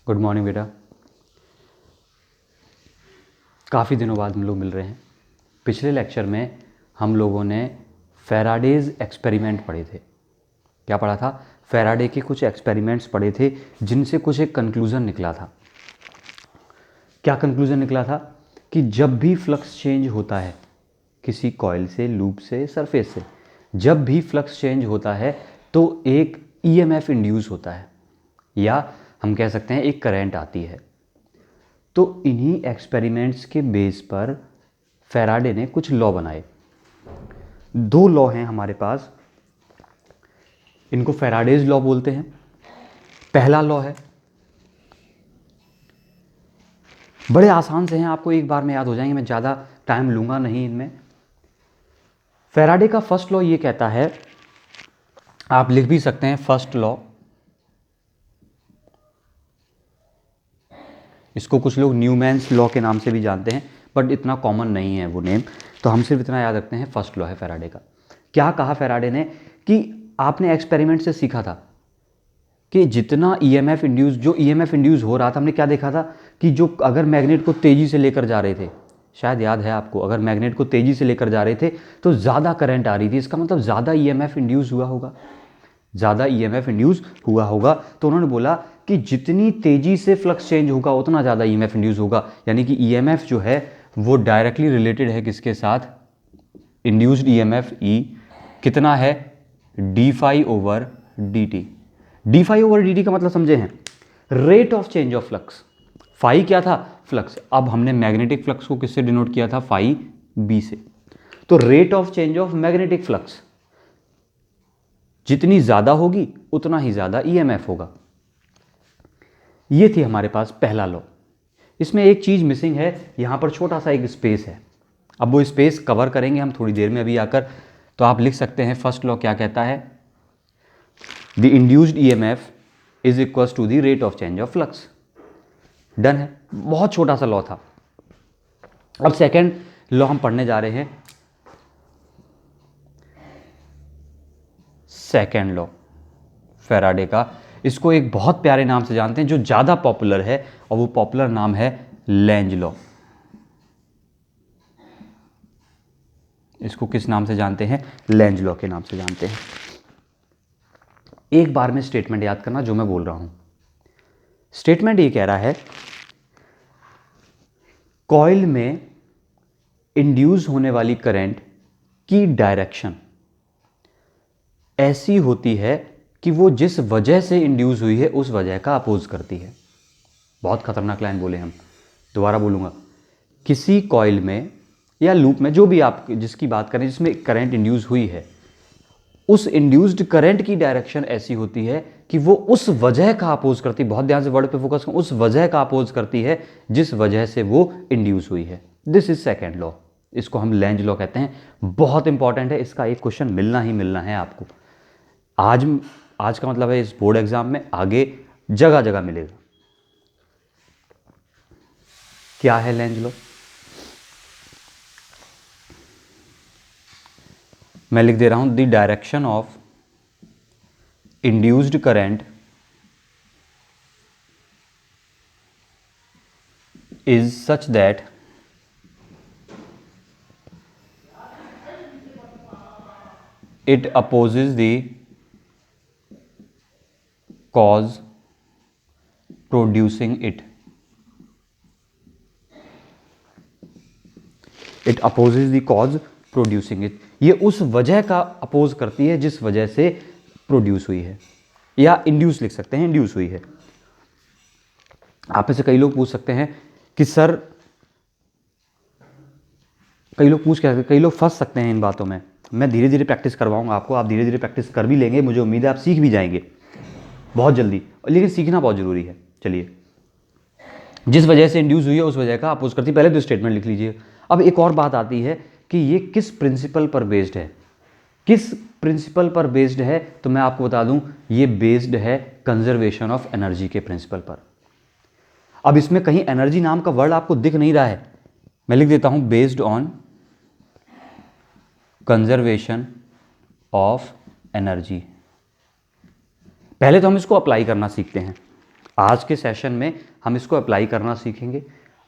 Good morning बेटा। काफ़ी दिनों बाद हम लोग मिल रहे हैं। पिछले लेक्चर में हम लोगों ने फैराडेज एक्सपेरिमेंट पढ़े थे। क्या पढ़ा था? फैराडे के कुछ एक्सपेरिमेंट्स पढ़े थे जिनसे कुछ एक कंक्लूज़न निकला था। क्या कंक्लूज़न निकला था? कि जब भी फ्लक्स चेंज होता है किसी कॉइल से, लूप से, सरफेस से, जब भी फ्लक्स चेंज होता है तो एक ईएमएफ इंड्यूस होता है, या हम कह सकते हैं एक करंट आती है। तो इन्हीं एक्सपेरिमेंट्स के बेस पर फैराडे ने कुछ लॉ बनाए। दो लॉ हैं हमारे पास, इनको फैराडेज लॉ बोलते हैं। पहला लॉ है, बड़े आसान से हैं, आपको एक बार में याद हो जाएंगे, मैं ज़्यादा टाइम लूँगा नहीं इनमें। फैराडे का फर्स्ट लॉ ये कहता है, आप लिख भी सकते हैं फर्स्ट लॉ, इसको कुछ लोग न्यूमैन्स लॉ के नाम से भी जानते हैं, बट इतना कॉमन नहीं है वो नेम, तो हम सिर्फ इतना याद रखते हैं फर्स्ट लॉ है फैराडे का। क्या कहा फैराडे ने कि आपने एक्सपेरिमेंट से सीखा था कि जितना ईएमएफ इंड्यूस, जो ईएमएफ इंड्यूस हो रहा था, हमने क्या देखा था कि जो अगर मैग्नेट को तेज़ी से लेकर जा रहे थे, शायद याद है आपको, अगर मैग्नेट को तेज़ी से लेकर जा रहे थे तो ज़्यादा करंट आ रही थी, इसका मतलब ज़्यादा ईएमएफ इंड्यूस हुआ होगा, ज़्यादा ईएमएफ इंड्यूस हुआ होगा। तो उन्होंने बोला कि जितनी तेज़ी से फ्लक्स चेंज होगा उतना ज़्यादा ईएमएफ इंड्यूस होगा, यानी कि ईएमएफ जो है वो डायरेक्टली रिलेटेड है किसके साथ? इंड्यूस्ड ईएमएफ ई कितना है? D phi over d t. D phi over d t का मतलब समझे हैं? Rate of change of flux. Phi क्या था? फ्लक्स। अब हमने मैग्नेटिक फ्लक्स को किससे डिनोट किया था? फाई बी से। तो rate of change of magnetic flux जितनी ज़्यादा होगी उतना ही ज़्यादा ईएमएफ होगा। ये थी हमारे पास पहला लॉ। इसमें एक चीज़ मिसिंग है, यहाँ पर छोटा सा एक स्पेस है, अब वो स्पेस कवर करेंगे हम थोड़ी देर में अभी आकर। तो आप लिख सकते हैं फर्स्ट लॉ क्या कहता है? The induced EMF is equals to the rate of change of flux. Done है, बहुत छोटा सा लॉ था। अब सेकेंड लॉ हम पढ़ने जा रहे हैं, सेकेंड लॉ फैराडे का। इसको एक बहुत प्यारे नाम से जानते हैं जो ज़्यादा पॉपुलर है, और वो पॉपुलर नाम है लेंज लॉ। इसको किस नाम से जानते हैं? लेंज लॉ के नाम से जानते हैं। एक बार में स्टेटमेंट याद करना जो मैं बोल रहा हूं। स्टेटमेंट ये कह रहा है, कॉइल में इंड्यूस होने वाली करंट की डायरेक्शन ऐसी होती है कि वो जिस वजह से इंड्यूस हुई है उस वजह का अपोज करती है। बहुत खतरनाक लाइन बोले हम, दोबारा बोलूँगा। किसी कॉइल में या लूप में, जो भी आप जिसकी बात करें, जिसमें करंट इंड्यूस हुई है, उस इंड्यूस्ड करंट की डायरेक्शन ऐसी होती है कि वो उस वजह का अपोज करती है। बहुत ध्यान से वर्ड पे फोकस करो, उस वजह का अपोज करती है जिस वजह से वो इंड्यूस हुई है। दिस इज सेकेंड लॉ, इसको हम लेंज लॉ कहते हैं। बहुत इंपॉर्टेंट है, इसका एक क्वेश्चन मिलना ही मिलना है आपको। आज का मतलब है इस बोर्ड एग्जाम में, आगे जगह जगह मिलेगा। क्या है लेंज लॉ? मैं लिख दे रहा हूं, the direction of induced current is such that it opposes the cause producing it. It opposes the cause producing it. ये उस वजह का अपोज करती है जिस वजह से प्रोड्यूस हुई है, या इंड्यूस लिख सकते हैं, इंड्यूस हुई है। आप में से कई लोग पूछ सकते हैं कि सर, कई लोग फंस सकते हैं इन बातों में। मैं धीरे धीरे प्रैक्टिस करवाऊंगा आपको, आप धीरे धीरे प्रैक्टिस कर भी लेंगे, मुझे उम्मीद है आप सीख भी जाएंगे बहुत जल्दी, लेकिन सीखना बहुत जरूरी है। चलिए, जिस वजह से इंड्यूस हुई है उस वजह का अपोज करती है, पहले तो स्टेटमेंट लिख लीजिए। अब एक और बात आती है कि ये किस प्रिंसिपल पर बेस्ड है। किस प्रिंसिपल पर बेस्ड है? तो मैं आपको बता दूं, ये बेस्ड है कंजर्वेशन ऑफ एनर्जी के प्रिंसिपल पर। अब इसमें कहीं एनर्जी नाम का वर्ड आपको दिख नहीं रहा है, मैं लिख देता हूं, based on conservation of energy. पहले तो हम इसको अप्लाई करना सीखते हैं। आज के सेशन में हम इसको अप्लाई करना सीखेंगे।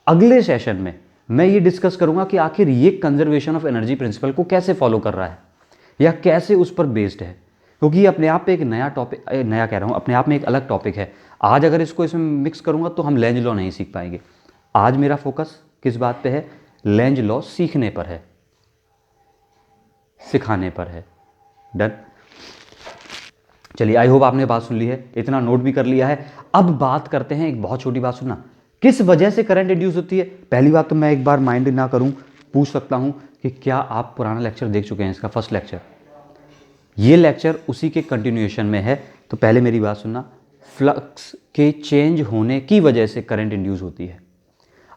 अगले सेशन में मैं ये डिस्कस करूंगा कि आखिर ये कंजर्वेशन ऑफ एनर्जी प्रिंसिपल को कैसे फॉलो कर रहा है या कैसे उस पर बेस्ड है, क्योंकि ये अपने आप पे एक नया टॉपिक, नया कह रहा हूँ, अपने आप में एक अलग टॉपिक है। आज अगर इसको इसमें मिक्स करूंगा तो हम लेंज लॉ नहीं सीख पाएंगे। आज मेरा फोकस किस बात पे है? लेंज लॉ सीखने पर है, सिखाने पर है। डन। चलिए, आई होप आपने बात सुन ली है, इतना नोट भी कर लिया है। अब बात करते हैं, एक बहुत छोटी बात सुनना, किस वजह से करंट इंड्यूस होती है। पहली बात तो मैं एक बार माइंड ना करूं, पूछ सकता हूं कि क्या आप पुराना लेक्चर देख चुके हैं, इसका फर्स्ट लेक्चर? ये लेक्चर उसी के कंटिन्यूएशन में है। तो पहले मेरी बात सुनना, फ्लक्स के चेंज होने की वजह से करंट इंड्यूस होती है।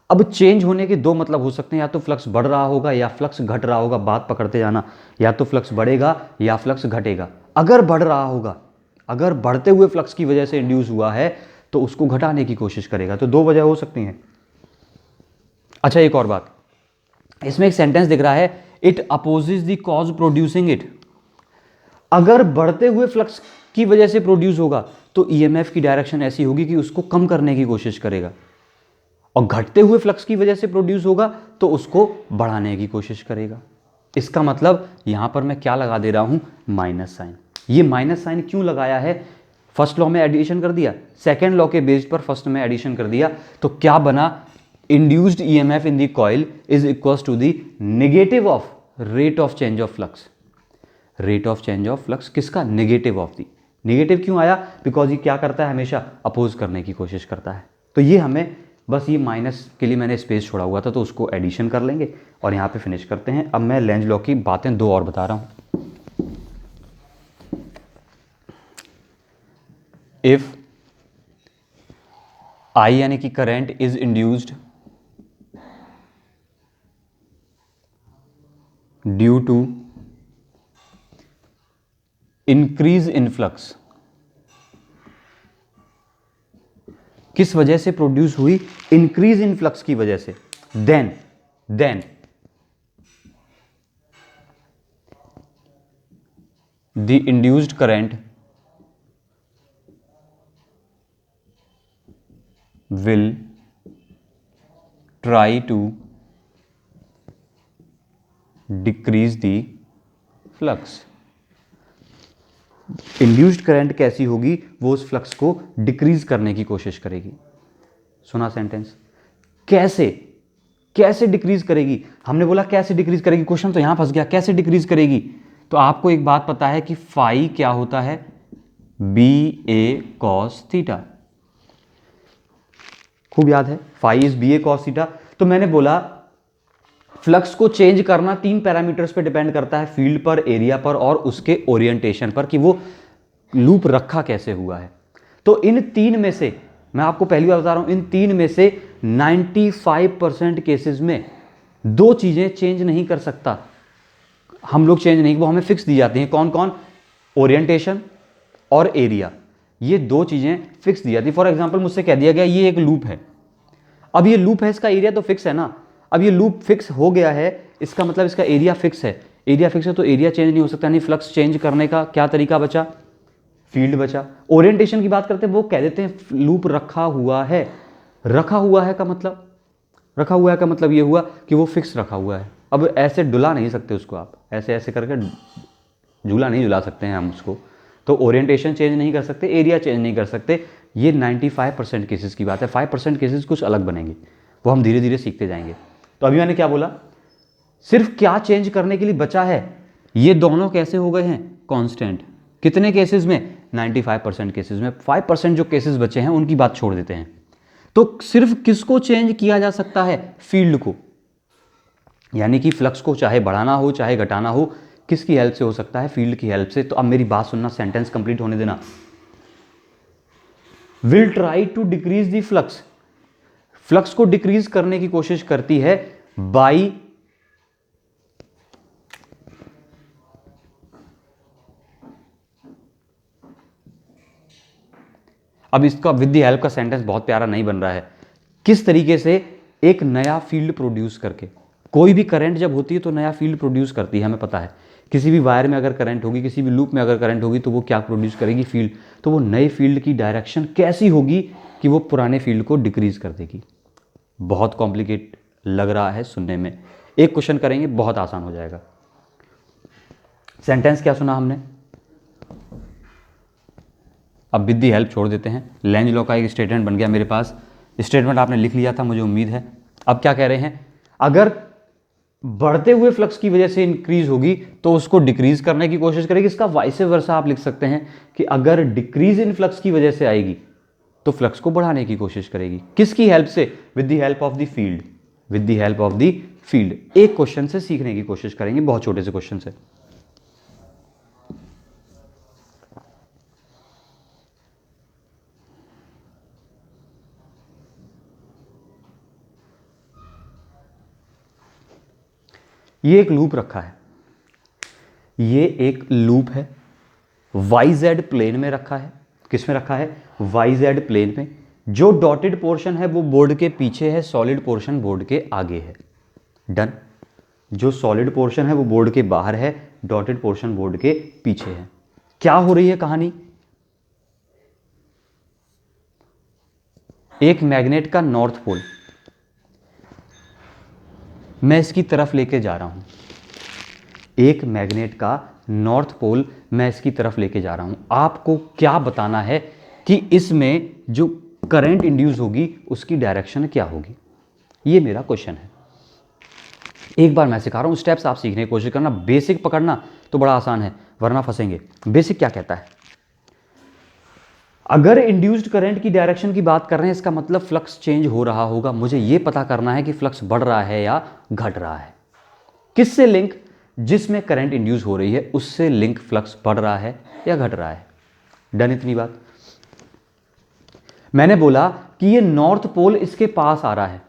अब चेंज होने के दो मतलब हो सकते हैं, या तो फ्लक्स बढ़ रहा होगा या फ्लक्स घट रहा होगा। बात पकड़ते जाना, या तो फ्लक्स बढ़ेगा या फ्लक्स घटेगा। अगर बढ़ रहा होगा, अगर बढ़ते हुए फ्लक्स की वजह से इंड्यूस हुआ है तो उसको घटाने की कोशिश करेगा। तो दो वजह हो सकती हैं। अच्छा, एक और बात, इसमें एक सेंटेंस दिख रहा है, it opposes the cause producing it. अगर बढ़ते हुए फ्लक्स की वजह से प्रोड्यूस होगा तो ईएमएफ की डायरेक्शन ऐसी होगी कि उसको कम करने की कोशिश करेगा, और घटते हुए फ्लक्स की वजह से प्रोड्यूस होगा तो उसको बढ़ाने की कोशिश करेगा। इसका मतलब यहां पर मैं क्या लगा दे रहा हूं? Minus sign. ये माइनस साइन क्यों लगाया है? फर्स्ट लॉ में एडिशन कर दिया, सेकेंड लॉ के बेस्ड पर फर्स्ट में एडिशन कर दिया, तो क्या बना? Induced EMF in the coil is equals to the negative of rate of change of flux. Rate of change of flux किसका? Negative of the. नेगेटिव क्यों आया? बिकॉज ये क्या करता है? हमेशा अपोज करने की कोशिश करता है। तो ये हमें बस, ये माइनस के लिए मैंने स्पेस छोड़ा हुआ था तो उसको एडिशन कर लेंगे और यहाँ पे फिनिश करते हैं। अब मैं लेंज लॉ की बातें दो और बता रहा हूँ। इफ आई यानी कि current is induced due to increase in flux, किस वजह से प्रोड्यूस हुई? इंक्रीज इन फ्लक्स की वजह से। Then the induced current will try to decrease the flux। Induced current कैसी होगी? वो उस फ्लक्स को डिक्रीज करने की कोशिश करेगी। सुना सेंटेंस? कैसे कैसे डिक्रीज करेगी? हमने बोला कैसे डिक्रीज करेगी, क्वेश्चन तो यहां फंस गया। कैसे डिक्रीज करेगी? तो आपको एक बात पता है कि फाई क्या होता है? B A cos theta. खूब याद है, phi is B A cos theta. तो मैंने बोला फ्लक्स को चेंज करना तीन पैरामीटर्स पे डिपेंड करता है, फील्ड पर, एरिया पर और उसके ओरिएंटेशन पर, कि वो लूप रखा कैसे हुआ है। तो इन तीन में से, मैं आपको पहली बार बता रहा हूं, इन तीन में से 95% केसेस में दो चीजें चेंज नहीं कर सकता हम लोग, चेंज नहीं, वो हमें फिक्स दी जाती हैं। कौन कौन? ओरिएंटेशन और एरिया। ये दो चीजें फिक्स दी जाती। फॉर एग्जांपल मुझसे कह दिया गया ये एक लूप है, अब ये लूप है, इसका एरिया तो फिक्स है ना। अब ये लूप फिक्स हो गया है, इसका मतलब इसका एरिया फिक्स है। एरिया फिक्स है तो एरिया चेंज नहीं हो सकता, यानी फ्लक्स चेंज करने का क्या तरीका बचा? फील्ड बचा। ओरिएंटेशन की बात करते हैं, वो कह देते हैं लूप रखा हुआ है। रखा हुआ है का मतलब, रखा हुआ है का मतलब ये हुआ कि वो फिक्स रखा हुआ है। अब ऐसे डुला नहीं सकते उसको, आप ऐसे ऐसे करके झूला नहीं झुला सकते हैं हम उसको। तो ओरिएंटेशन चेंज नहीं कर सकते, एरिया चेंज नहीं कर सकते। ये 95% केसेस की बात है। 5% केसेस कुछ अलग बनेंगे, वो हम धीरे धीरे सीखते जाएंगे। तो अभी मैंने क्या बोला? सिर्फ क्या चेंज करने के लिए बचा है? ये दोनों कैसे हो गए हैं? कांस्टेंट। कितने केसेस में? 95% केसेस में। 5% जो केसेस बचे हैं उनकी बात छोड़ देते हैं। तो सिर्फ किसको चेंज किया जा सकता है? फील्ड को, यानी कि फ्लक्स को चाहे बढ़ाना हो चाहे घटाना हो, किसकी हेल्प से हो सकता है? फील्ड की हेल्प से। तो अब मेरी बात सुनना, सेंटेंस कंप्लीट होने देना। Will try to decrease the flux, flux को डिक्रीज करने की कोशिश करती है बाई अब इसका विद द हेल्प का सेंटेंस बहुत प्यारा नहीं बन रहा है। किस तरीके से? एक नया फील्ड प्रोड्यूस करके। कोई भी करंट जब होती है तो नया फील्ड प्रोड्यूस करती है, हमें पता है। किसी भी वायर में अगर करंट होगी, किसी भी लूप में अगर करंट होगी तो वो क्या प्रोड्यूस करेगी? फील्ड। तो वो नए फील्ड की डायरेक्शन कैसी होगी? कि वो पुराने फील्ड को डिक्रीज कर देगी। बहुत कॉम्प्लिकेट लग रहा है सुनने में, एक क्वेश्चन करेंगे बहुत आसान हो जाएगा। सेंटेंस क्या सुना हमने, अब विद दी हेल्प छोड़ देते हैं। लेंज लॉ का एक स्टेटमेंट बन गया मेरे पास, स्टेटमेंट आपने लिख लिया था मुझे उम्मीद है। अब क्या कह रहे हैं, अगर बढ़ते हुए फ्लक्स की वजह से इंक्रीज होगी तो उसको डिक्रीज करने की कोशिश करेगी। इसका वाइस वर्सा आप लिख सकते हैं कि अगर डिक्रीज इन फ्लक्स की वजह से आएगी तो फ्लक्स को बढ़ाने की कोशिश करेगी। किसकी हेल्प से, with the help of the field, with the help of the field. एक क्वेश्चन से सीखने की कोशिश करेंगे, बहुत छोटे से क्वेश्चन से। ये एक लूप रखा है, ये एक लूप है, वाई जेड प्लेन में रखा है। किस में रखा है, वाई जेड प्लेन में। जो डॉटेड पोर्शन है वो बोर्ड के पीछे है, सॉलिड पोर्शन बोर्ड के आगे है। डन। जो सॉलिड पोर्शन है वो बोर्ड के बाहर है, डॉटेड पोर्शन बोर्ड के पीछे है। क्या हो रही है कहानी, एक मैग्नेट का नॉर्थ पोल मैं इसकी तरफ लेके जा रहा हूं, एक मैग्नेट का नॉर्थ पोल मैं इसकी तरफ लेके जा रहा हूं। आपको क्या बताना है कि इसमें जो करंट इंड्यूस होगी उसकी डायरेक्शन क्या होगी, ये मेरा क्वेश्चन है। एक बार मैं सिखा रहा हूं, स्टेप्स आप सीखने की कोशिश करना। बेसिक पकड़ना तो बड़ा आसान है, वरना फंसेंगे। बेसिक क्या कहता है, अगर इंड्यूस्ड करंट की डायरेक्शन की बात कर रहे हैं, इसका मतलब फ्लक्स चेंज हो रहा होगा। मुझे यह पता करना है कि फ्लक्स बढ़ रहा है या घट रहा है। किससे लिंक, जिसमें करंट इंड्यूस हो रही है उससे लिंक, फ्लक्स बढ़ रहा है या घट रहा है। डन इतनी बात। मैंने बोला कि ये नॉर्थ पोल इसके पास आ रहा है।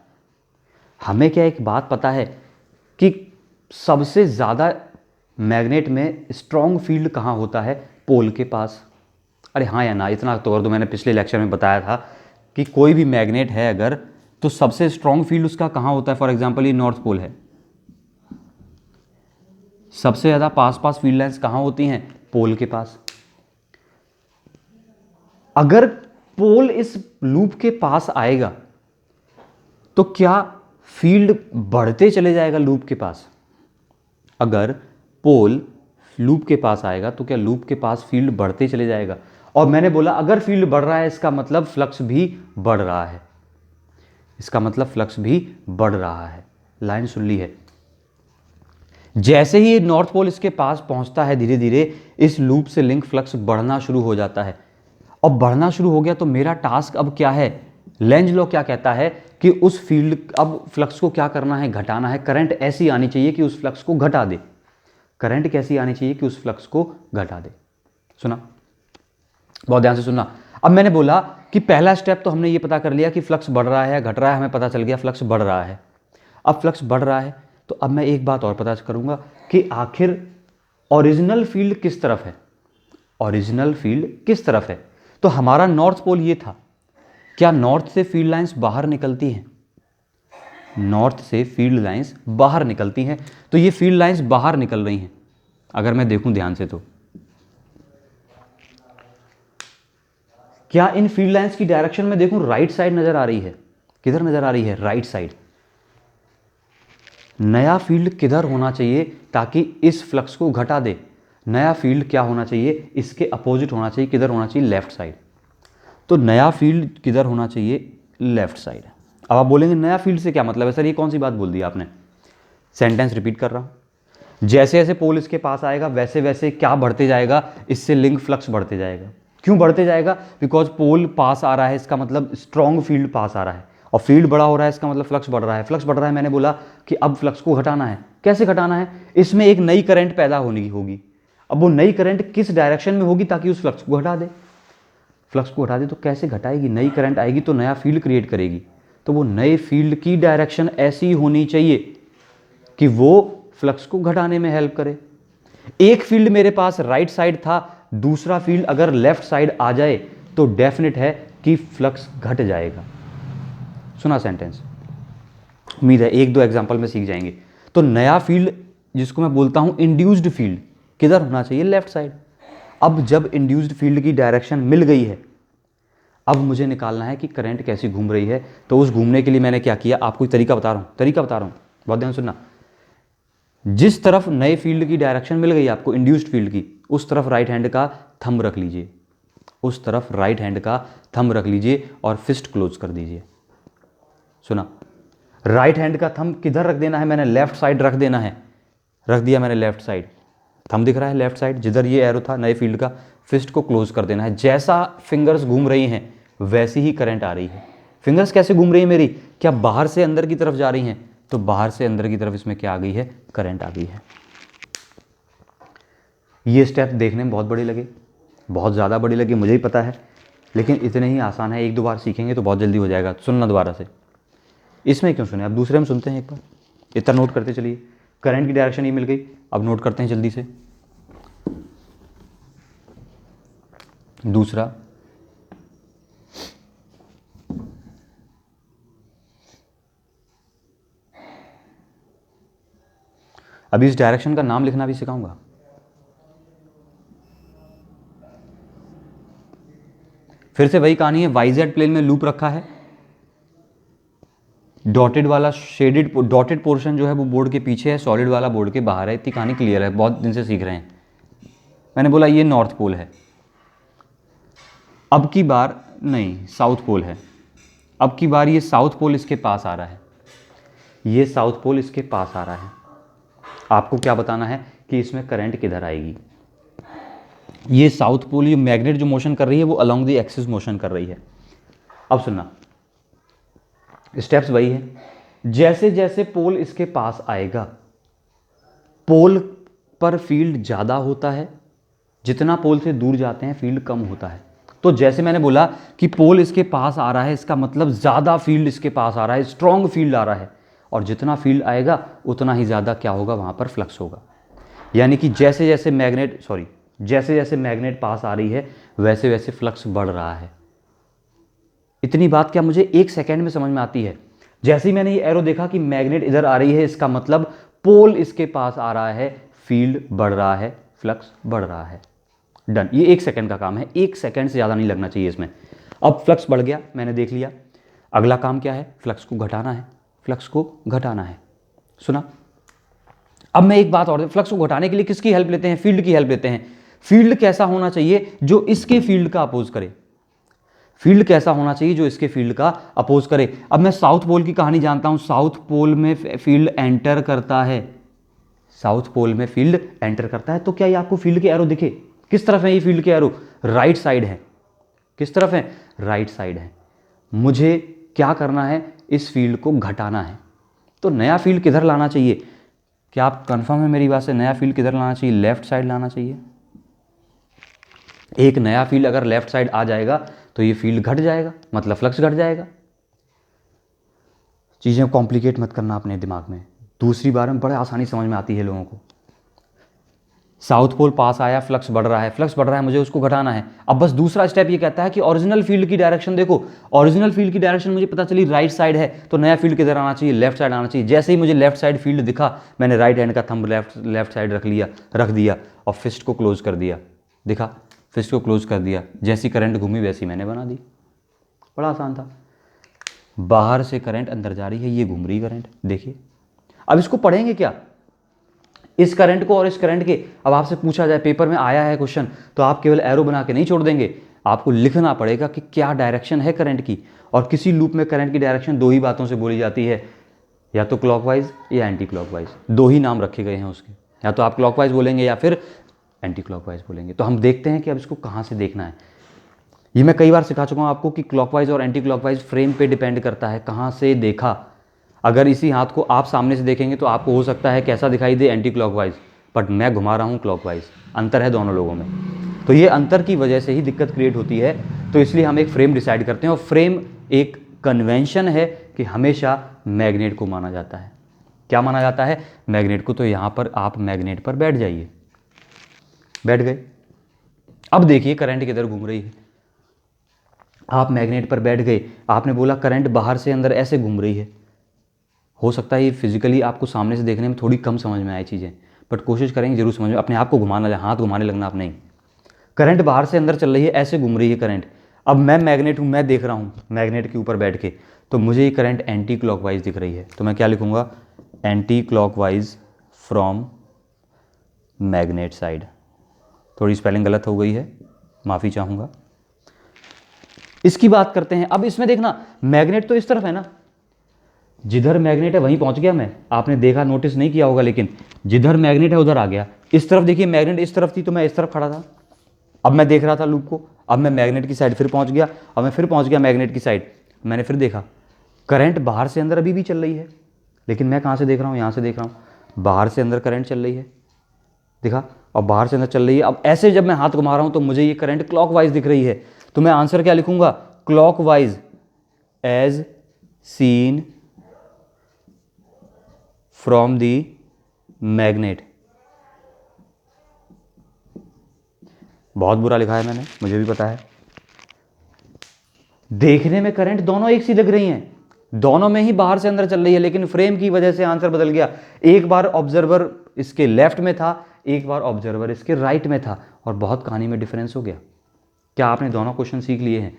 हमें क्या एक बात पता है कि सबसे ज्यादा मैग्नेट में स्ट्रॉन्ग फील्ड कहां होता है, पोल के पास। अरे हाँ या ना, इतना तो कर दो, मैंने पिछले लेक्चर में बताया था कि कोई भी मैग्नेट है अगर, तो सबसे स्ट्रॉन्ग फील्ड उसका कहां होता है। फॉर एग्जांपल ये नॉर्थ पोल है, सबसे ज्यादा पास फील्ड लाइंस कहां होती हैं, पोल के पास। अगर पोल इस लूप के पास आएगा तो क्या फील्ड बढ़ते चले जाएगा लूप के पास। अगर पोल लूप के पास आएगा तो क्या लूप के पास फील्ड बढ़ते चले जाएगा। और मैंने बोला अगर फील्ड बढ़ रहा है इसका मतलब फ्लक्स भी बढ़ रहा है, इसका मतलब फ्लक्स भी बढ़ रहा है। लाइन सुन ली है। जैसे ही नॉर्थ पोल इसके पास पहुंचता है धीरे धीरे इस लूप से लिंक फ्लक्स बढ़ना शुरू हो जाता है। और बढ़ना शुरू हो गया तो मेरा टास्क अब क्या है, लेंज लॉ क्या कहता है कि उस फील्ड, अब फ्लक्स को क्या करना है, घटाना है। करंट ऐसी आनी चाहिए कि उस फ्लक्स को घटा दे। करंट कैसी आनी चाहिए कि उस फ्लक्स को घटा दे। सुना, बहुत ध्यान से सुनना। अब मैंने बोला कि पहला स्टेप तो हमने ये पता कर लिया कि फ्लक्स बढ़ रहा है या घट रहा है, हमें पता चल गया फ्लक्स बढ़ रहा है। अब फ्लक्स बढ़ रहा है तो अब मैं एक बात और पता करूंगा कि आखिर ओरिजिनल फील्ड किस तरफ है, ओरिजिनल फील्ड किस तरफ है। तो हमारा नॉर्थ पोल ये था, क्या नॉर्थ से फील्ड लाइंस बाहर निकलती हैं, नॉर्थ से फील्ड लाइंस बाहर निकलती हैं। तो ये फील्ड लाइंस बाहर निकल रही हैं। अगर मैं देखूं ध्यान से तो क्या इन फील्ड लाइंस की डायरेक्शन में देखूं राइट साइड नजर आ रही है। किधर नजर आ रही है, राइट साइड। नया फील्ड किधर होना चाहिए ताकि इस फ्लक्स को घटा दे, नया फील्ड क्या होना चाहिए, इसके अपोजिट होना चाहिए। किधर होना चाहिए, लेफ्ट साइड। तो नया फील्ड किधर होना चाहिए, लेफ्ट साइड। अब आप बोलेंगे नया फील्ड से क्या मतलब है सर, ये कौन सी बात बोल दी आपने। सेंटेंस रिपीट कर रहा हूं। जैसे जैसे पोल इसके पास आएगा वैसे वैसे क्या बढ़ते जाएगा, इससे लिंक फ्लक्स बढ़ते जाएगा। क्यों बढ़ते जाएगा, बिकॉज पोल पास आ रहा है, इसका मतलब स्ट्रॉन्ग फील्ड पास आ रहा है। और फील्ड बड़ा हो रहा है इसका मतलब फ्लक्स बढ़ रहा है। फ्लक्स बढ़ रहा है, मैंने बोला कि अब फ्लक्स को घटाना है। कैसे घटाना है, इसमें एक नई करंट पैदा होनी होगी। अब वो नई करंट किस डायरेक्शन में होगी ताकि उस फ्लक्स को घटा दे। फ्लक्स को हटा दे तो कैसे घटाएगी, नई करंट आएगी तो नया फील्ड क्रिएट करेगी। तो वो नए फील्ड की डायरेक्शन ऐसी होनी चाहिए कि वो फ्लक्स को घटाने में हेल्प करे। एक फील्ड मेरे पास राइट साइड था, दूसरा फील्ड अगर लेफ्ट साइड आ जाए तो डेफिनेट है कि फ्लक्स घट जाएगा। सुना सेंटेंस, उम्मीद है एक दो एग्जांपल में सीख जाएंगे। तो नया फील्ड जिसको मैं बोलता हूं इंड्यूस्ड फील्ड किधर होना चाहिए, लेफ्ट साइड। अब जब इंड्यूस्ड फील्ड की डायरेक्शन मिल गई है, अब मुझे निकालना है कि करंट कैसी घूम रही है। तो उस घूमने के लिए मैंने क्या किया, आपको तरीका बता रहा हूँ, बहुत ध्यान सुनना। जिस तरफ नए फील्ड की डायरेक्शन मिल गई आपको, इंड्यूस्ड फील्ड की, उस तरफ राइट हैंड का थंब रख लीजिए, उस तरफ राइट हैंड का थंब रख लीजिए और फिस्ट क्लोज कर दीजिए। सुना, राइट हैंड का थंब किधर रख देना है, मैंने लेफ्ट साइड रख देना है, रख दिया मैंने लेफ्ट साइड, थंब दिख रहा है लेफ्ट साइड, जिधर ये एरो था नए फील्ड का, फिस्ट को क्लोज कर देना है। जैसा फिंगर्स घूम रही हैं वैसी ही करंट आ रही है। फिंगर्स कैसे घूम रही है मेरी, क्या बाहर से अंदर की तरफ जा रही हैं, तो बाहर से अंदर की तरफ इसमें क्या आ गई है, करंट आ गई है। ये स्टेप देखने में बहुत बड़े लगे, बहुत ज़्यादा बड़े लगे, मुझे ही पता है, लेकिन इतने ही आसान है, एक दो बार सीखेंगे तो बहुत जल्दी हो जाएगा। सुनना दोबारा से, इसमें क्यों सुने, अब दूसरे में सुनते हैं एक बार, इतना नोट करते चलिए। करंट की डायरेक्शन ये मिल गई, अब नोट करते हैं जल्दी से। दूसरा, अभी इस डायरेक्शन का नाम लिखना भी सिखाऊंगा। फिर से वही कहानी है, वाईजेड प्लेन में लूप रखा है, डॉटेड वाला शेडेड डॉटेड पोर्शन जो है वो बोर्ड के पीछे है, सॉलिड वाला बोर्ड के बाहर है। इतनी कहानी क्लियर है, बहुत दिन से सीख रहे हैं। मैंने बोला ये नॉर्थ पोल है, अब की बार नहीं साउथ पोल है, अब की बार ये साउथ पोल इसके पास आ रहा है, ये साउथ पोल इसके पास आ रहा है। आपको क्या बताना है कि इसमें करंट किधर आएगी। ये साउथ पोल, ये मैग्नेट जो मोशन कर रही है वो अलोंग द एक्सिस मोशन कर रही है। अब सुनना, स्टेप्स वही है, जैसे जैसे पोल इसके पास आएगा, पोल पर फील्ड ज़्यादा होता है, जितना पोल से दूर जाते हैं फील्ड कम होता है। तो जैसे मैंने बोला कि पोल इसके पास आ रहा है, इसका मतलब ज़्यादा फील्ड इसके पास आ रहा है, स्ट्रॉन्ग फील्ड आ रहा है, और जितना फील्ड आएगा उतना ही ज़्यादा क्या होगा, वहाँ पर फ्लक्स होगा। यानी कि जैसे जैसे मैग्नेट पास आ रही है वैसे वैसे फ्लक्स बढ़ रहा है। इतनी बात क्या मुझे एक सेकेंड में समझ में आती है। जैसे ही मैंने ये एरो देखा कि मैग्नेट इधर आ रही है, इसका मतलब पोल इसके पास आ रहा है, फील्ड बढ़ रहा है, फ्लक्स बढ़ रहा है। डन, ये एक सेकेंड का काम है, एक सेकेंड से ज़्यादा नहीं लगना चाहिए इसमें। अब फ्लक्स बढ़ गया, मैंने देख लिया, अगला काम क्या है, फ्लक्स को घटाना है, फ्लक्स को घटाना है। सुना, अब मैं एक बात और, फ्लक्स को घटाने के लिए किसकी हेल्प लेते हैं, फील्ड की हेल्प लेते हैं। फील्ड कैसा होना चाहिए जो इसके फील्ड का अपोज करे, फील्ड कैसा होना चाहिए जो इसके फील्ड का अपोज करे। अब मैं साउथ पोल की कहानी जानता हूं, साउथ पोल में फील्ड एंटर करता है, साउथ पोल में फील्ड एंटर करता है। तो क्या ये आपको फील्ड के एरो दिखे, किस तरफ है ये फील्ड के एरो, राइट साइड है, किस तरफ है, राइट साइड है। मुझे क्या करना है, इस फील्ड को घटाना है। तो नया फील्ड किधर लाना चाहिए, क्या आप कंफर्म है मेरी बात से, नया फील्ड किधर लाना चाहिए, लेफ्ट साइड लाना चाहिए। एक नया फील्ड अगर लेफ्ट साइड आ जाएगा तो ये फील्ड घट जाएगा, मतलब फ्लक्स घट जाएगा। चीज़ें कॉम्प्लिकेट मत करना अपने दिमाग में, दूसरी बार में बड़े आसानी समझ में आती है लोगों को। साउथ पोल पास आया, फ्लक्स बढ़ रहा है, फ्लक्स बढ़ रहा है, मुझे उसको घटाना है। अब बस दूसरा स्टेप ये कहता है कि ओरिजिनल फील्ड की डायरेक्शन देखो, ओरिजिनल फील्ड की डायरेक्शन मुझे पता चली राइट साइड है, तो नया फील्ड किधर आना चाहिए, लेफ्ट साइड आना चाहिए। जैसे ही मुझे लेफ्ट साइड फील्ड दिखा, मैंने राइट हैंड का थंब लेफ्ट साइड रख दिया और फिस्ट को क्लोज कर दिया। दिखा, फिस्ट को क्लोज कर दिया, जैसी करंट घूमी वैसी मैंने बना दी। बड़ा आसान था। बाहर से करंट अंदर जा रही है, ये घूम रही करंट, देखिए। अब इसको पढ़ेंगे क्या, इस करंट को और इस करंट के। अब आपसे पूछा जाए, पेपर में आया है क्वेश्चन, तो आप केवल एरो बना के नहीं छोड़ देंगे, आपको लिखना पड़ेगा कि क्या डायरेक्शन है करंट की। और किसी लूप में करंट की डायरेक्शन दो ही बातों से बोली जाती है, या तो क्लॉकवाइज या एंटी क्लॉकवाइज, दो ही नाम रखे गए हैं उसके, या तो आप क्लॉकवाइज बोलेंगे या फिर एंटी क्लॉकवाइज बोलेंगे। तो हम देखते हैं कि अब इसको कहाँ से देखना है। ये मैं कई बार सिखा चुका हूँ आपको कि क्लॉकवाइज और एंटी क्लॉकवाइज फ्रेम पे डिपेंड करता है, कहाँ से देखा। अगर इसी हाथ को आप सामने से देखेंगे तो आपको हो सकता है कैसा दिखाई दे, एंटी क्लॉकवाइज, बट मैं घुमा रहा हूँ क्लॉकवाइज। अंतर है दोनों लोगों में, तो ये अंतर की वजह से ही दिक्कत क्रिएट होती है। तो इसलिए हम एक फ्रेम डिसाइड करते हैं, और फ्रेम एक कन्वेंशन है कि हमेशा मैग्नेट को माना जाता है। क्या माना जाता है, मैग्नेट को। तो यहाँ पर आप मैग्नेट पर बैठ जाइए, बैठ गए। अब देखिए करंट किधर घूम रही है, आप मैग्नेट पर बैठ गए, आपने बोला करंट बाहर से अंदर ऐसे घूम रही है। हो सकता है ये फिजिकली आपको सामने से देखने में थोड़ी कम समझ में आए चीज़ें, बट कोशिश करेंगे जरूर समझ में। अपने आप को घुमाना, हाथ घुमाने लगना आप नहीं। करंट बाहर से अंदर चल रही है, ऐसे घूम रही है करंट। अब मैं मैग्नेट हूँ, मैं देख रहा हूँ मैग्नेट के ऊपर बैठ के, तो मुझे ये करंट एंटी क्लॉकवाइज दिख रही है, तो मैं क्या लिखूँगा, anti clockwise from magnet side. थोड़ी स्पेलिंग गलत हो गई है, माफ़ी चाहूँगा। इसकी बात करते हैं। अब इसमें देखना, मैग्नेट तो इस तरफ है ना, जिधर मैग्नेट है वहीं पहुंच गया मैं, आपने देखा, नोटिस नहीं किया होगा, लेकिन जिधर मैग्नेट है उधर आ गया। इस तरफ देखिए मैग्नेट इस तरफ थी, तो मैं इस तरफ खड़ा था, अब मैं देख रहा था लूप को, अब मैं मैग्नेट की साइड फिर पहुंच गया, अब मैं फिर पहुंच गया मैग्नेट की साइड, मैंने फिर देखा करंट बाहर से अंदर अभी भी चल रही है, लेकिन मैं कहाँ से देख रहा हूँ, यहाँ से देख रहा हूँ, बाहर से अंदर करंट चल रही है, देखा, और बाहर से अंदर चल रही है। अब ऐसे जब मैं हाथ घुमा रहा हूँ तो मुझे ये करंट क्लॉकवाइज दिख रही है, तो मैं आंसर क्या लिखूंगा, clockwise as seen from the magnet. बहुत बुरा लिखा है मैंने, मुझे भी पता है। देखने में करंट दोनों एक सी लग रही हैं, दोनों में ही बाहर से अंदर चल रही है, लेकिन फ्रेम की वजह से आंसर बदल गया। एक बार ऑब्जर्वर इसके लेफ्ट में था, एक बार ऑब्जर्वर इसके राइट में था, और बहुत कहानी में डिफरेंस हो गया। क्या आपने दोनों क्वेश्चन सीख लिए हैं?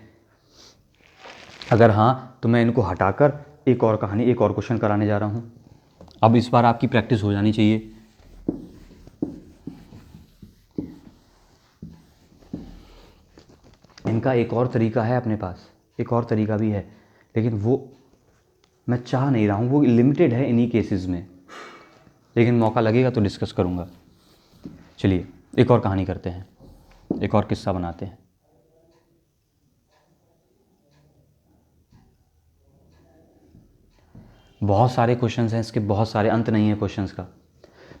अगर हाँ, तो मैं इनको हटाकर एक और कहानी, एक और क्वेश्चन कराने जा रहा हूं। अब इस बार आपकी प्रैक्टिस हो जानी चाहिए। इनका एक और तरीका है अपने पास, एक और तरीका भी है, लेकिन वो मैं चाह नहीं रहा हूँ, वो लिमिटेड है इन्हीं केसेस में, लेकिन मौका लगेगा तो डिस्कस करूँगा। चलिए एक और कहानी करते हैं, एक और किस्सा बनाते हैं। बहुत सारे क्वेश्चंस हैं इसके, बहुत सारे, अंत नहीं है क्वेश्चंस का।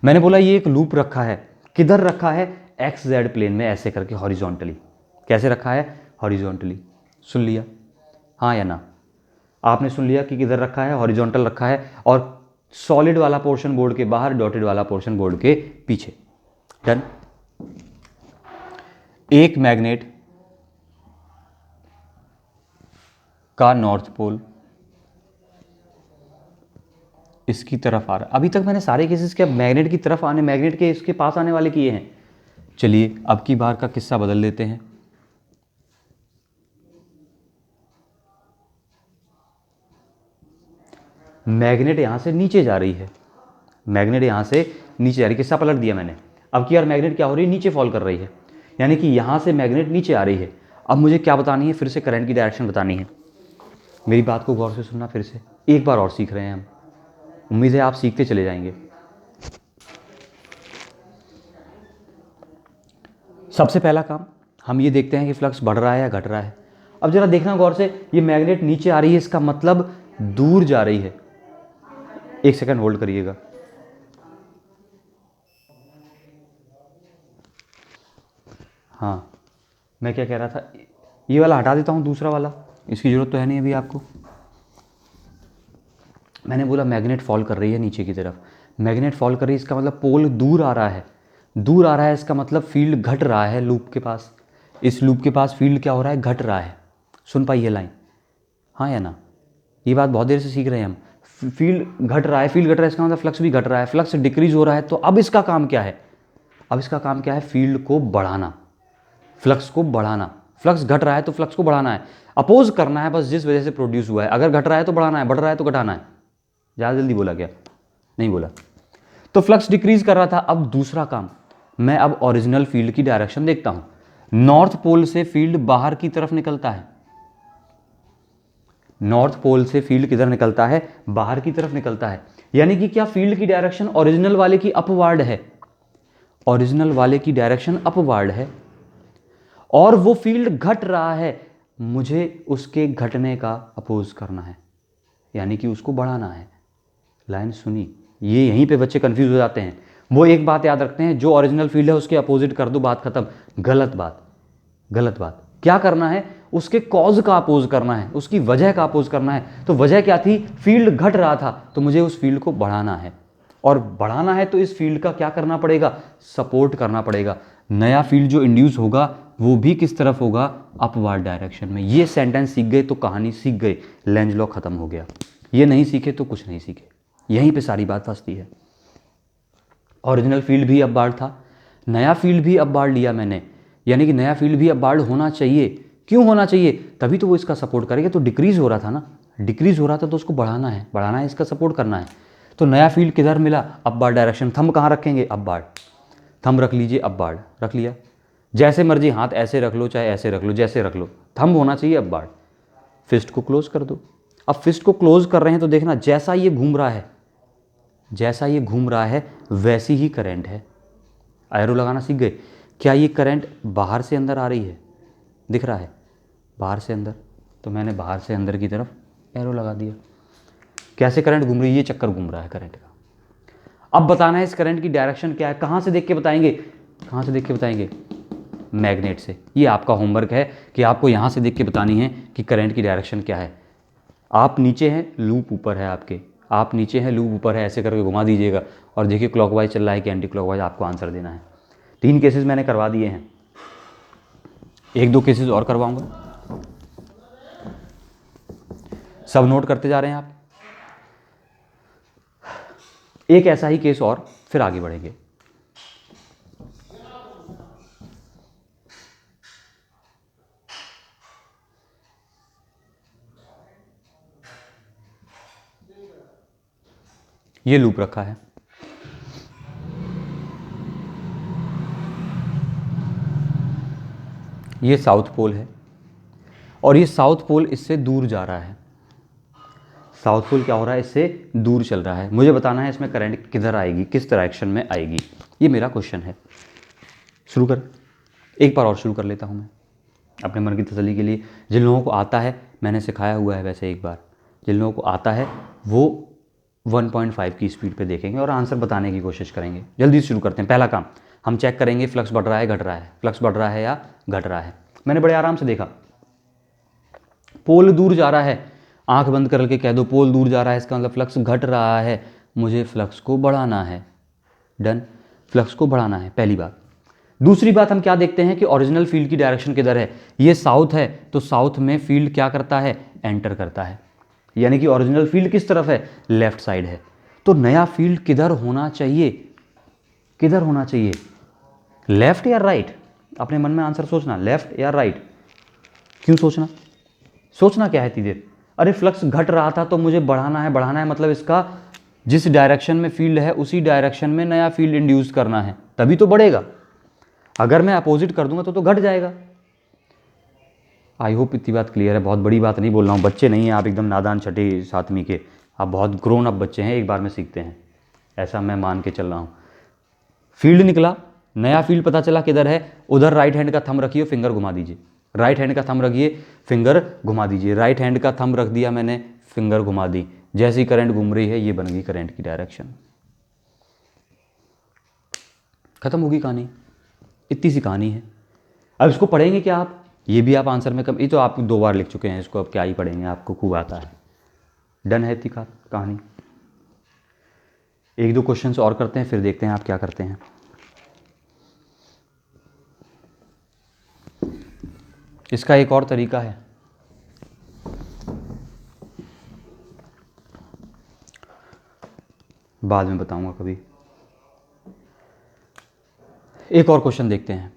मैंने बोला ये एक लूप रखा है, किधर रखा है, एक्स जेड प्लेन में, ऐसे करके हॉरिजॉन्टली। कैसे रखा है, हॉरिजॉन्टली। सुन लिया, हाँ या ना? आपने सुन लिया कि किधर रखा है, हॉरिजॉन्टल रखा है, और सॉलिड वाला पोर्शन बोर्ड के बाहर, डॉटेड वाला पोर्शन बोर्ड के पीछे। डन। एक मैग्नेट का नॉर्थ पोल इसकी तरफ आ रहा है। अभी तक मैंने सारे केसेस के मैग्नेट की तरफ आने, मैग्नेट के इसके पास आने वाले किए हैं। चलिए अब की बार का किस्सा बदल देते हैं। मैग्नेट यहां से नीचे जा रही है, मैग्नेट यहां से नीचे जा रही है, किस्सा पलट दिया मैंने। अब की बार मैग्नेट क्या हो रही है, नीचे फॉल कर रही है, यानी कि यहां से मैग्नेट नीचे आ रही है। अब मुझे क्या बतानी है, फिर से करंट की डायरेक्शन बतानी है। मेरी बात को गौर से सुनना, फिर से एक बार और सीख रहे हैं हम, उम्मीद है आप सीखते चले जाएंगे। सबसे पहला काम हम ये देखते हैं कि फ्लक्स बढ़ रहा है या घट रहा है। अब जरा देखना गौर से, ये मैग्नेट नीचे आ रही है, इसका मतलब दूर जा रही है। एक सेकंड होल्ड करिएगा। हाँ, मैं क्या कह रहा था, ये वाला हटा देता हूँ, दूसरा वाला, इसकी ज़रूरत तो है नहीं अभी आपको। मैंने बोला मैग्नेट फॉल कर रही है नीचे की तरफ, मैग्नेट फॉल कर रही है, इसका मतलब पोल दूर आ रहा है, दूर आ रहा है, इसका मतलब फील्ड घट रहा है लूप के पास। इस लूप के पास फील्ड क्या हो रहा है, घट रहा है। सुन पाई ये लाइन, हाँ या ना? ये बात बहुत देर से सीख रहे हैं हम। फील्ड घट रहा है, फील्ड घट रहा है, इसका मतलब फ्लक्स भी घट रहा है, फ्लक्स डिक्रीज हो रहा है। तो अब इसका काम क्या है, अब इसका काम क्या है, फील्ड को बढ़ाना, फ्लक्स को बढ़ाना। फ्लक्स घट रहा है तो फ्लक्स को बढ़ाना है, अपोज करना है बस जिस वजह से प्रोड्यूस हुआ है। अगर घट रहा है तो बढ़ाना है, बढ़ रहा है तो घटाना है। ज़्यादा जल्दी बोला क्या? नहीं बोला। तो फ्लक्स डिक्रीज कर रहा था। अब दूसरा काम, मैं अब ओरिजिनल फील्ड की डायरेक्शन देखता हूं। नॉर्थ पोल से फील्ड बाहर की तरफ निकलता है, नॉर्थ पोल से फील्ड किधर निकलता है, बाहर की तरफ निकलता है। यानी कि क्या फील्ड की डायरेक्शन ओरिजिनल वाले की अपवार्ड है, ओरिजिनल वाले की डायरेक्शन अपवार्ड है, और वो फील्ड घट रहा है, मुझे उसके घटने का अपोज करना है, यानी कि उसको बढ़ाना है। लाइन सुनी? ये यहीं पे बच्चे कंफ्यूज हो जाते हैं। वो एक बात याद रखते हैं, जो ओरिजिनल फील्ड है उसके अपोजिट कर दो, बात खत्म। गलत बात, गलत बात। क्या करना है, उसके कॉज का अपोज करना है, उसकी वजह का अपोज करना है। तो वजह क्या थी, फील्ड घट रहा था, तो मुझे उस फील्ड को बढ़ाना है, और बढ़ाना है तो इस फील्ड का क्या करना पड़ेगा, सपोर्ट करना पड़ेगा। नया फील्ड जो इंड्यूस होगा वो भी किस तरफ होगा, अपवार्ड डायरेक्शन में। ये सेंटेंस सीख गए तो कहानी सीख गए, लेंज लॉ खत्म हो गया। ये नहीं सीखे तो कुछ नहीं सीखे, यहीं पे सारी बात फंसती है। ओरिजिनल फील्ड भी अपवार्ड था, नया फील्ड भी अपवार्ड लिया मैंने, यानी कि नया फील्ड भी अपवार्ड होना चाहिए, क्यों होना चाहिए? तभी तो वो इसका सपोर्ट करेगा। तो डिक्रीज हो रहा था ना, डिक्रीज हो रहा था तो उसको बढ़ाना है, बढ़ाना है, इसका सपोर्ट करना है। तो नया फील्ड किधर मिला? Upward direction. थंब कहाँ रखेंगे? अपवार्ड। थंब रख लीजिए, अपवार्ड रख लिया। जैसे मर्जी हाथ ऐसे रख लो चाहे ऐसे रख लो, जैसे रख लो, थंब होना चाहिए अपवार्ड। फिस्ट को क्लोज कर दो। अब फिस्ट को क्लोज कर रहे हैं तो देखना जैसा ये घूम रहा है, जैसा ये घूम रहा है वैसी ही करंट है। एरो लगाना सीख गए? क्या ये करंट बाहर से अंदर आ रही है? दिख रहा है बाहर से अंदर, तो मैंने बाहर से अंदर की तरफ एरो लगा दिया। कैसे करंट घूम रही है? ये चक्कर घूम रहा है करंट का। अब बताना है इस करंट की डायरेक्शन क्या है। कहाँ से देख के बताएंगे? कहाँ से देख के बताएंगे? मैग्नेट से। ये आपका होमवर्क है कि आपको यहाँ से देख के बतानी है कि करंट की डायरेक्शन क्या है। आप नीचे हैं, लूप ऊपर है आपके, आप नीचे हैं, लूप ऊपर है, ऐसे करके घुमा दीजिएगा और देखिए क्लॉकवाइज चल रहा है कि एंटी क्लॉकवाइज, आपको आंसर देना है। 3 केसेस मैंने करवा दिए हैं, 1-2 केसेस और करवाऊंगा। सब नोट करते जा रहे हैं आप? एक ऐसा ही केस और, फिर आगे बढ़ेंगे। ये लूप रखा है, ये साउथ पोल है और ये साउथ पोल इससे दूर जा रहा है। साउथ पोल क्या हो रहा है? इससे दूर चल रहा है। मुझे बताना है इसमें करंट किधर आएगी, किस डायरेक्शन में आएगी, ये मेरा क्वेश्चन है। शुरू कर, एक बार और शुरू कर लेता हूँ मैं अपने मन की तसल्ली के लिए। जिन लोगों को आता है, मैंने सिखाया हुआ है वैसे, एक बार जिन लोगों को आता है वो 1.5 की स्पीड पे देखेंगे और आंसर बताने की कोशिश करेंगे। जल्दी से शुरू करते हैं। पहला काम, हम चेक करेंगे फ्लक्स बढ़ रहा है घट रहा है, फ्लक्स बढ़ रहा है या घट रहा है। मैंने बड़े आराम से देखा, पोल दूर जा रहा है, आंख बंद करके कह दो पोल दूर जा रहा है, इसका मतलब फ्लक्स घट रहा है, मुझे फ्लक्स को बढ़ाना है। डन, फ्लक्स को बढ़ाना है, पहली बात। दूसरी बात, हम क्या देखते हैं कि ओरिजिनल फील्ड की डायरेक्शन किधर है? ये साउथ है, तो साउथ में फील्ड क्या करता है? एंटर करता है, यानी कि ओरिजिनल फील्ड किस तरफ है? लेफ्ट साइड है। तो नया फील्ड किधर होना चाहिए? किधर होना चाहिए? लेफ्ट या राइट? अपने मन में आंसर सोचना, लेफ्ट या राइट। क्यों सोचना? सोचना क्या है इतनी देर? अरे फ्लक्स घट रहा था तो मुझे बढ़ाना है, बढ़ाना है मतलब इसका जिस डायरेक्शन में फील्ड है उसी डायरेक्शन में नया फील्ड इंड्यूस करना है, तभी तो बढ़ेगा। अगर मैं अपोजिट कर दूंगा तो घट जाएगा। आई होप इतनी बात क्लियर है। बहुत बड़ी बात नहीं बोल रहा हूँ, बच्चे नहीं हैं आप एकदम नादान 6ठी 7वीं के, आप बहुत ग्रोन अप बच्चे हैं, एक बार में सीखते हैं, ऐसा मैं मान के चल रहा हूँ। फील्ड निकला, नया फील्ड पता चला किधर है, उधर राइट हैंड का थंब रखिए, फिंगर घुमा दीजिए, राइट हैंड का थंब रखिए, फिंगर घुमा दीजिए। राइट हैंड का थंब रख दिया मैंने, फिंगर घुमा दी, जैसी करंट घूम रही है ये बन गई करंट की डायरेक्शन। खत्म होगी कहानी, इतनी सी कहानी है। अब इसको पढ़ेंगे क्या आप? ये भी आप आंसर में कम, ये तो आप 2 बार लिख चुके हैं इसको, अब क्या ही पढ़ेंगे, आपको खूब आता है। डन है इतनी कहानी। 1-2 क्वेश्चंस और करते हैं, फिर देखते हैं आप क्या करते हैं। इसका एक और तरीका है, बाद में बताऊंगा कभी। एक और क्वेश्चन देखते हैं।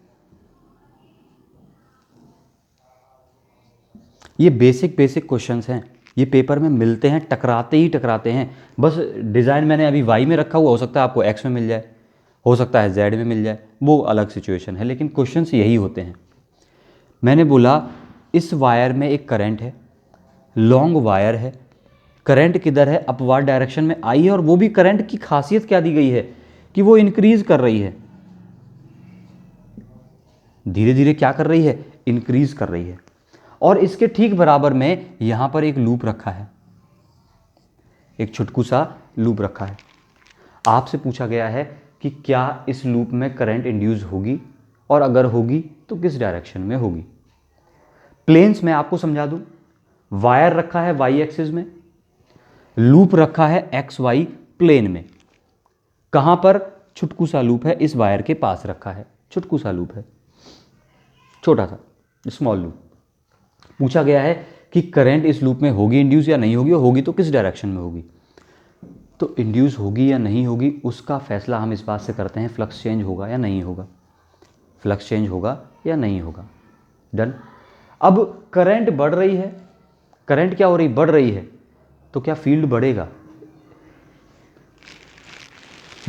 ये बेसिक क्वेश्चंस हैं, ये पेपर में मिलते हैं, टकराते ही टकराते हैं। बस डिज़ाइन मैंने अभी वाई में रखा हुआ, हो सकता है आपको एक्स में मिल जाए, हो सकता है जेड में मिल जाए, वो अलग सिचुएशन है, लेकिन क्वेश्चंस यही होते हैं। मैंने बोला इस वायर में एक करंट है, लॉन्ग वायर है, करंट किधर है? अपवार्ड डायरेक्शन में आई है, और वो भी करंट की खासियत क्या दी गई है कि वो इंक्रीज कर रही है, धीरे धीरे क्या कर रही है? इंक्रीज कर रही है। और इसके ठीक बराबर में यहां पर एक लूप रखा है, एक छुटकू सा लूप रखा है। आपसे पूछा गया है कि क्या इस लूप में करंट इंड्यूस होगी, और अगर होगी तो किस डायरेक्शन में होगी। प्लेन्स में आपको समझा दूं, वायर रखा है वाई एक्सिस में, लूप रखा है एक्स वाई प्लेन में। कहां पर? छुटकू सा लूप है, इस वायर के पास रखा है, छुटकू सा लूप है, छोटा सा स्मॉल लूप। पूछा गया है कि करंट इस लूप में होगी इंड्यूस या नहीं होगी, और होगी तो किस डायरेक्शन में होगी। तो इंड्यूस होगी या नहीं होगी उसका फैसला हम इस बात से करते हैं फ्लक्स चेंज होगा या नहीं होगा, फ्लक्स चेंज होगा या नहीं होगा। डन। अब करंट बढ़ रही है, करंट क्या हो रही, बढ़ रही है, तो क्या फील्ड बढ़ेगा?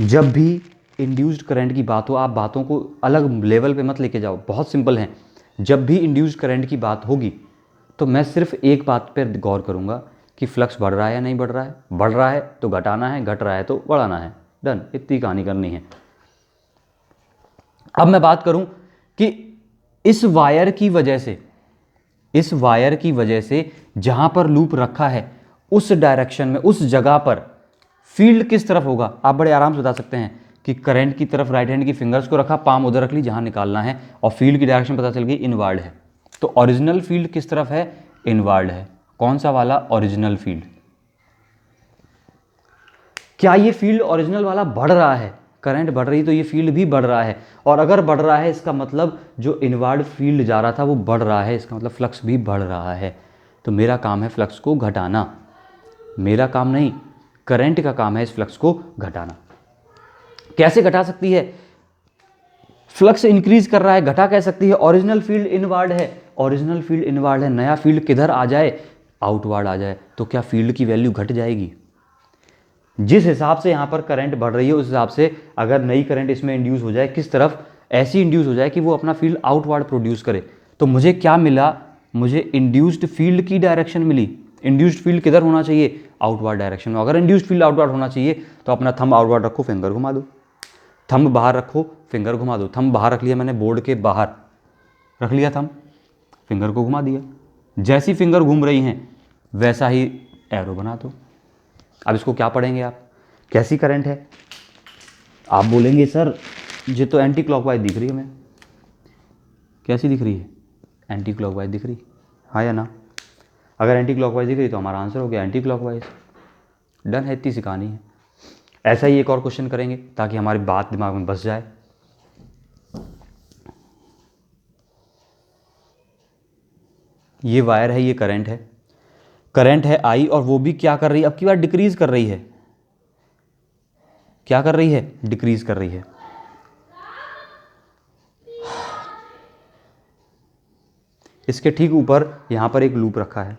जब भी इंड्यूस्ड करंट की बात हो, आप बातों को अलग लेवल पे मत लेके जाओ, बहुत सिंपल है। जब भी इंड्यूस्ड करंट की बात होगी तो मैं सिर्फ एक बात पर गौर करूंगा कि फ्लक्स बढ़ रहा है या नहीं बढ़ रहा है। बढ़ रहा है तो घटाना है, घट रहा है तो बढ़ाना है, डन, इतनी कहानी करनी है। अब मैं बात करूं कि इस वायर की वजह से, इस वायर की वजह से जहां पर लूप रखा है उस डायरेक्शन में, उस जगह पर फील्ड किस तरफ होगा। आप बड़े आराम से बता सकते हैं कि करंट की तरफ राइट हैंड की फिंगर्स को रखा, पाम उधर रख ली जहां निकालना है, और फील्ड की डायरेक्शन पता चल गई, इनवर्ड है। तो ओरिजिनल फील्ड किस तरफ है, इनवर्ड है। कौन सा वाला, ओरिजिनल फील्ड। क्या ये फील्ड ओरिजिनल वाला बढ़ रहा है, करंट बढ़ रही तो ये फील्ड भी बढ़ रहा है, और अगर बढ़ रहा है इसका मतलब जो इनवर्ड फील्ड जा रहा था वो बढ़ रहा है, इसका मतलब फ्लक्स भी बढ़ रहा है। तो मेरा काम है फ्लक्स को घटाना, मेरा काम नहीं, करंट का काम है इस फ्लक्स को घटाना। कैसे घटा सकती है, फ्लक्स इंक्रीज कर रहा है, घटा कह सकती है, ओरिजिनल फील्ड इनवर्ड है, ओरिजिनल फील्ड इनवर्ड है, नया फील्ड किधर आ जाए, आउटवर्ड आ जाए, तो क्या फील्ड की वैल्यू घट जाएगी। जिस हिसाब से यहाँ पर करंट बढ़ रही है उस हिसाब से अगर नई करंट इसमें इंड्यूस हो जाए, किस तरफ, ऐसी इंड्यूस हो जाए कि वो अपना फील्ड आउटवर्ड प्रोड्यूस करे, तो मुझे क्या मिला, मुझे इंड्यूस्ड फील्ड की डायरेक्शन मिली। इंड्यूस्ड फील्ड किधर होना चाहिए, आउटवर्ड डायरेक्शन में। अगर इंड्यूस्ड फील्ड आउटवर्ड होना चाहिए तो अपना थंब आउटवर्ड रखो, फिंगर घुमा दो, थंब बाहर रखो, फिंगर घुमा दो। थंब बाहर रख लिया मैंने, बोर्ड के बाहर रख लिया थंब, फिंगर को घुमा दिया, जैसी फिंगर घूम रही हैं वैसा ही एरो बना दो। अब इसको क्या पढ़ेंगे आप, कैसी करंट है। आप बोलेंगे सर ये तो एंटी क्लॉकवाइज दिख रही है हमें। कैसी दिख रही है, एंटी क्लॉकवाइज दिख रही, हाँ या ना। अगर एंटी क्लॉकवाइज दिख रही तो हमारा आंसर हो गया एंटी क्लॉकवाइज, डन है, इतनी सी कहानी है। ऐसा ही एक और क्वेश्चन करेंगे ताकि हमारी बात दिमाग में बस जाए। ये वायर है, ये करंट है, करंट है आई, और वो भी क्या कर रही है, अब की बार डिक्रीज कर रही है। क्या कर रही है, डिक्रीज कर रही है। इसके ठीक ऊपर यहां पर एक लूप रखा है,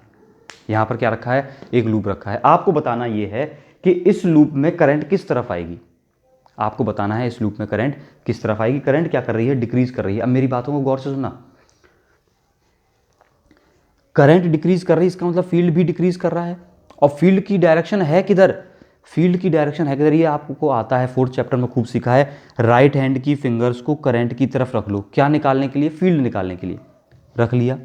यहां पर क्या रखा है, एक लूप रखा है। आपको बताना यह है कि इस लूप में करंट किस तरफ आएगी, आपको बताना है इस लूप में करंट किस तरफ आएगी। करंट क्या कर रही है, डिक्रीज कर रही है। अब मेरी बातों को गौर से सुनना, करंट डिक्रीज कर रही है इसका मतलब फील्ड भी डिक्रीज कर रहा है, और फील्ड की डायरेक्शन है किधर, फील्ड की डायरेक्शन है किधर, ये आपको आता है 4th चैप्टर में खूब सीखा है। राइट हैंड की फिंगर्स को करंट की तरफ रख लो, क्या निकालने के लिए, फील्ड निकालने के लिए। रख लिया,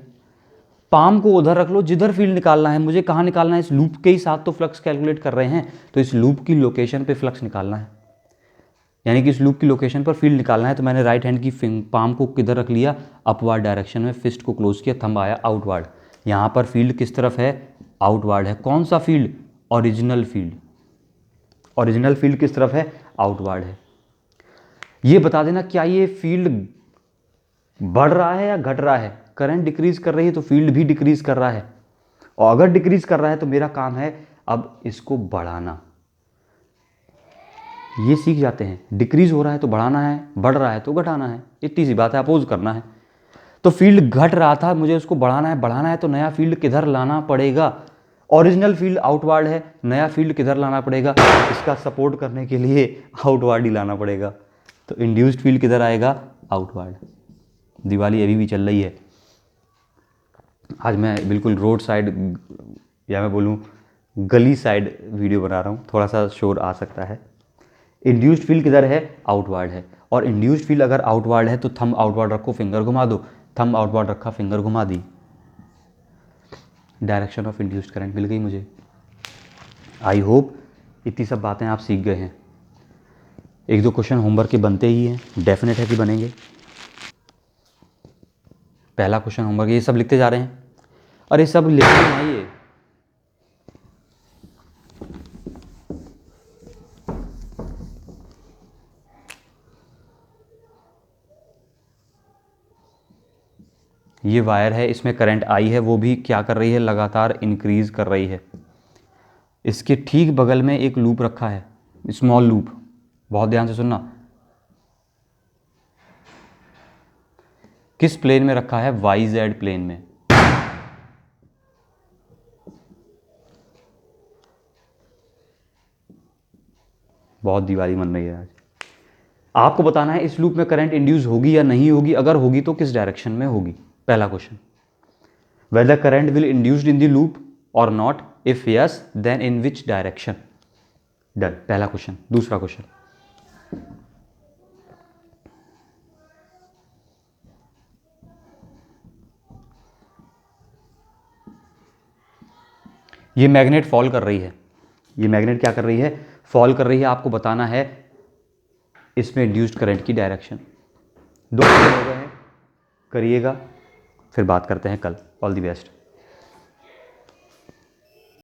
पाम को उधर रख लो जिधर फील्ड निकालना है। मुझे कहाँ निकालना है, इस लूप के ही साथ तो फ्लक्स कैलकुलेट कर रहे हैं, तो इस लूप की लोकेशन पे फ्लक्स निकालना है, यानी कि इस लूप की लोकेशन पर फील्ड निकालना है। तो मैंने राइट हैंड की पाम को किधर रख लिया, अपवर्ड डायरेक्शन में, फिस्ट को क्लोज किया, थंब आया आउटवर्ड। यहाँ पर फील्ड किस तरफ है, आउटवर्ड है। कौन सा field, original field. Original field किस तरफ है, आउटवर्ड है। ये बता देना क्या ये फील्ड बढ़ रहा है या घट रहा है। करंट डिक्रीज कर रही है तो फील्ड भी डिक्रीज कर रहा है, और अगर डिक्रीज कर रहा है तो मेरा काम है अब इसको बढ़ाना। ये सीख जाते हैं, डिक्रीज हो रहा है तो बढ़ाना है, बढ़ रहा है तो घटाना है, इतनी सी बात है, अपोज करना है। तो फील्ड घट रहा था, मुझे उसको बढ़ाना है, बढ़ाना है तो नया फील्ड किधर लाना पड़ेगा, ओरिजिनल फील्ड आउटवर्ड है, नया फील्ड किधर लाना पड़ेगा, इसका सपोर्ट करने के लिए आउटवर्ड ही लाना पड़ेगा। तो इंड्यूस्ड फील्ड किधर आएगा, आउटवर्ड। दिवाली अभी भी चल रही है, आज मैं बिल्कुल रोड साइड, या मैं बोलूँ गली साइड वीडियो बना रहा हूँ, थोड़ा सा शोर आ सकता है। इंड्यूस्ड फील्ड किधर है, आउटवर्ड है, और इंड्यूस्ड फील्ड अगर आउटवर्ड है तो थंब आउटवर्ड रखो, फिंगर घुमा दो, थंब आउटवर्ड रखा, फिंगर घुमा दी, डायरेक्शन ऑफ इंड्यूस्ड करंट मिल गई मुझे। आई होप इतनी सब बातें आप सीख गए हैं। एक दो क्वेश्चन होमवर्क के बनते ही हैं, डेफिनेट है कि बनेंगे। पहला क्वेश्चन होमवर्क, ये सब लिखते जा रहे हैं, और ये सब लिखते हैं ये वायर है, इसमें करंट आई है, वो भी क्या कर रही है, लगातार इंक्रीज कर रही है। इसके ठीक बगल में एक लूप रखा है, स्मॉल लूप, बहुत ध्यान से सुनना। किस प्लेन में रखा है, YZ प्लेन में। बहुत दिवाली मन रही है आज। आपको बताना है इस लूप में करंट इंड्यूस होगी या नहीं होगी, अगर होगी तो किस डायरेक्शन में होगी। पहला question, whether current will induced in the loop or not, if yes then in which direction. Done, पहला क्वेश्चन। दूसरा क्वेश्चन, ये मैग्नेट फॉल कर रही है, ये मैग्नेट क्या कर रही है, फॉल कर रही है। आपको बताना है इसमें इंड्यूस्ड करंट की डायरेक्शन। 2 क्वेश्चन हो गए हैं, करिएगा, फिर बात करते हैं कल। All the best.